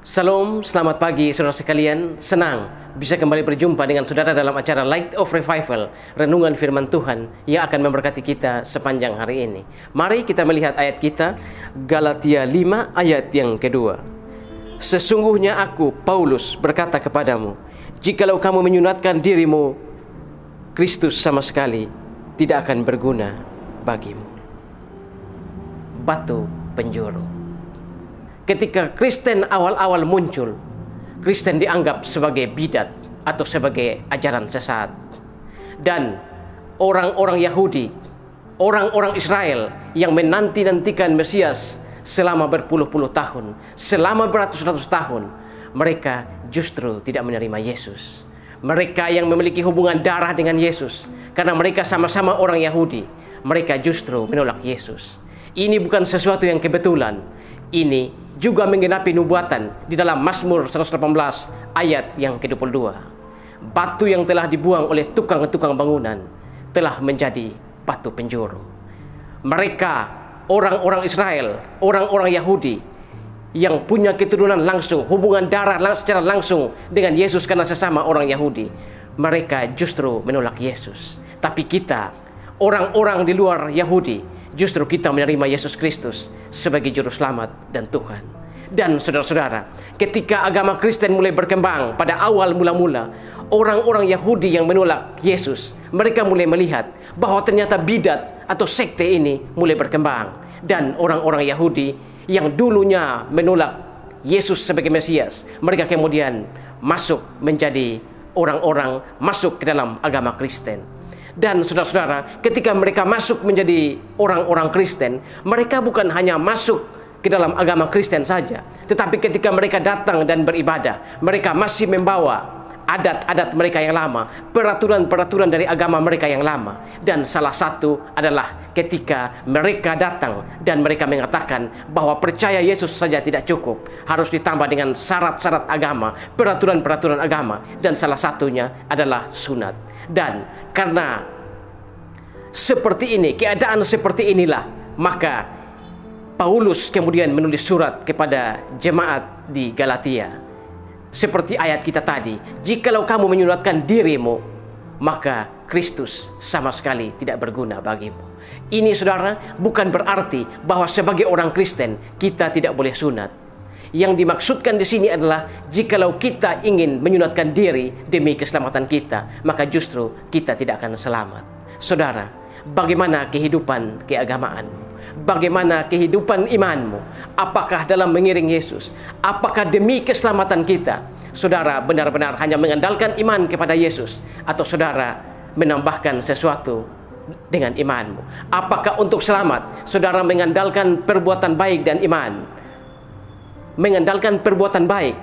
Salam, selamat pagi saudara sekalian. Senang bisa kembali berjumpa dengan saudara dalam acara Light of Revival, renungan firman Tuhan yang akan memberkati kita sepanjang hari ini. Mari kita melihat ayat kita, Galatia 5 ayat yang kedua. Sesungguhnya aku, Paulus, berkata kepadamu, jikalau kamu menyunatkan dirimu, Kristus sama sekali tidak akan berguna bagimu. Batu penjuru. Ketika Kristen awal-awal muncul, Kristen dianggap sebagai bidat atau sebagai ajaran sesat. Dan orang-orang Yahudi, orang-orang Israel yang menanti-nantikan Mesias selama berpuluh-puluh tahun, selama beratus-ratus tahun, mereka justru tidak menerima Yesus. Mereka yang memiliki hubungan darah dengan Yesus, karena mereka sama-sama orang Yahudi, mereka justru menolak Yesus. Ini bukan sesuatu yang kebetulan. Ini juga menggenapi nubuatan di dalam Mazmur 118 ayat yang ke-22. Batu yang telah dibuang oleh tukang-tukang bangunan telah menjadi batu penjuru. Mereka, orang-orang Israel, orang-orang Yahudi yang punya keturunan langsung, hubungan darah secara langsung dengan Yesus karena sesama orang Yahudi, mereka justru menolak Yesus. Tapi kita, orang-orang di luar Yahudi, justru kita menerima Yesus Kristus sebagai juru selamat dan Tuhan. Dan saudara-saudara, ketika agama Kristen mulai berkembang pada awal mula-mula, orang-orang Yahudi yang menolak Yesus, mereka mulai melihat bahwa ternyata bidat atau sekte ini mulai berkembang. Dan orang-orang Yahudi yang dulunya menolak Yesus sebagai Mesias, mereka kemudian masuk menjadi orang-orang masuk ke dalam agama Kristen. Dan saudara-saudara, ketika mereka masuk menjadi orang-orang Kristen, mereka bukan hanya masuk ke dalam agama Kristen saja, tetapi ketika mereka datang dan beribadah, mereka masih membawa adat-adat mereka yang lama, peraturan-peraturan dari agama mereka yang lama. Dan salah satu adalah ketika mereka datang dan mereka mengatakan bahwa percaya Yesus saja tidak cukup, harus ditambah dengan syarat-syarat agama, peraturan-peraturan agama, dan salah satunya adalah sunat. Dan karena seperti ini, keadaan seperti inilah, maka Paulus kemudian menulis surat kepada jemaat di Galatia. Seperti ayat kita tadi, jikalau kamu menyunatkan dirimu, maka Kristus sama sekali tidak berguna bagimu. Ini saudara, bukan berarti bahwa sebagai orang Kristen kita tidak boleh sunat. Yang dimaksudkan di sini adalah jikalau kita ingin menyunatkan diri demi keselamatan kita, maka justru kita tidak akan selamat. Saudara, bagaimana kehidupan keagamaanmu? Bagaimana kehidupan imanmu? Apakah dalam mengiring Yesus? Apakah demi keselamatan kita saudara benar-benar hanya mengandalkan iman kepada Yesus, atau saudara menambahkan sesuatu dengan imanmu? Apakah untuk selamat saudara mengandalkan perbuatan baik dan iman, mengandalkan perbuatan baik,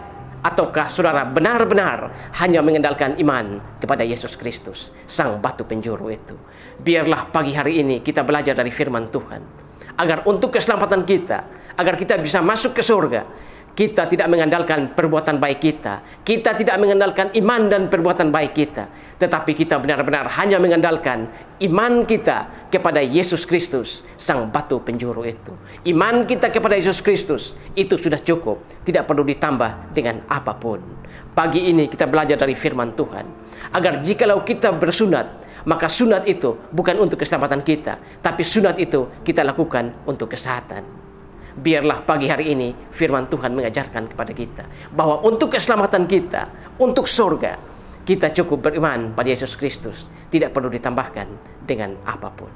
ataukah saudara benar-benar hanya mengandalkan iman kepada Yesus Kristus, sang batu penjuru itu? Biarlah pagi hari ini kita belajar dari firman Tuhan, agar untuk keselamatan kita, agar kita bisa masuk ke surga, kita tidak mengandalkan perbuatan baik kita, kita tidak mengandalkan iman dan perbuatan baik kita, tetapi kita benar-benar hanya mengandalkan iman kita kepada Yesus Kristus, sang batu penjuru itu. Iman kita kepada Yesus Kristus itu sudah cukup, tidak perlu ditambah dengan apapun. Pagi ini kita belajar dari firman Tuhan, agar jikalau kita bersunat, maka sunat itu bukan untuk keselamatan kita, tapi sunat itu kita lakukan untuk kesehatan. Biarlah pagi hari ini firman Tuhan mengajarkan kepada kita bahwa untuk keselamatan kita, untuk surga, kita cukup beriman pada Yesus Kristus, tidak perlu ditambahkan dengan apapun.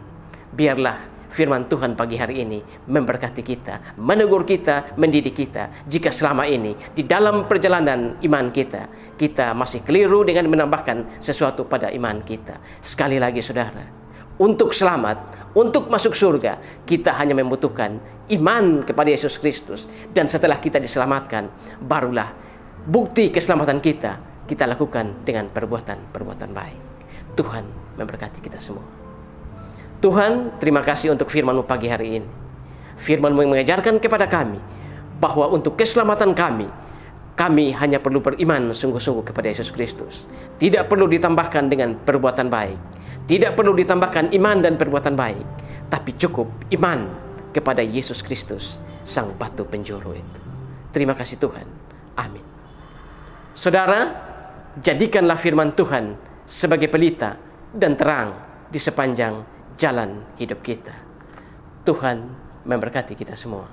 Biarlah firman Tuhan pagi hari ini memberkati kita, menegur kita, mendidik kita, jika selama ini di dalam perjalanan iman kita, kita masih keliru dengan menambahkan sesuatu pada iman kita. Sekali lagi saudara, untuk selamat, untuk masuk surga, kita hanya membutuhkan iman kepada Yesus Kristus. Dan setelah kita diselamatkan, barulah bukti keselamatan kita lakukan dengan perbuatan-perbuatan baik. Tuhan memberkati kita semua. Tuhan, terima kasih untuk firman-Mu pagi hari ini. Firman-Mu yang mengajarkan kepada kami bahwa untuk keselamatan kami hanya perlu beriman sungguh-sungguh kepada Yesus Kristus. Tidak perlu ditambahkan dengan perbuatan baik. Tidak perlu ditambahkan iman dan perbuatan baik, tapi cukup iman kepada Yesus Kristus, sang batu penjuru itu. Terima kasih Tuhan. Amin. Saudara, jadikanlah firman Tuhan sebagai pelita dan terang di sepanjang jalan hidup kita. Tuhan memberkati kita semua.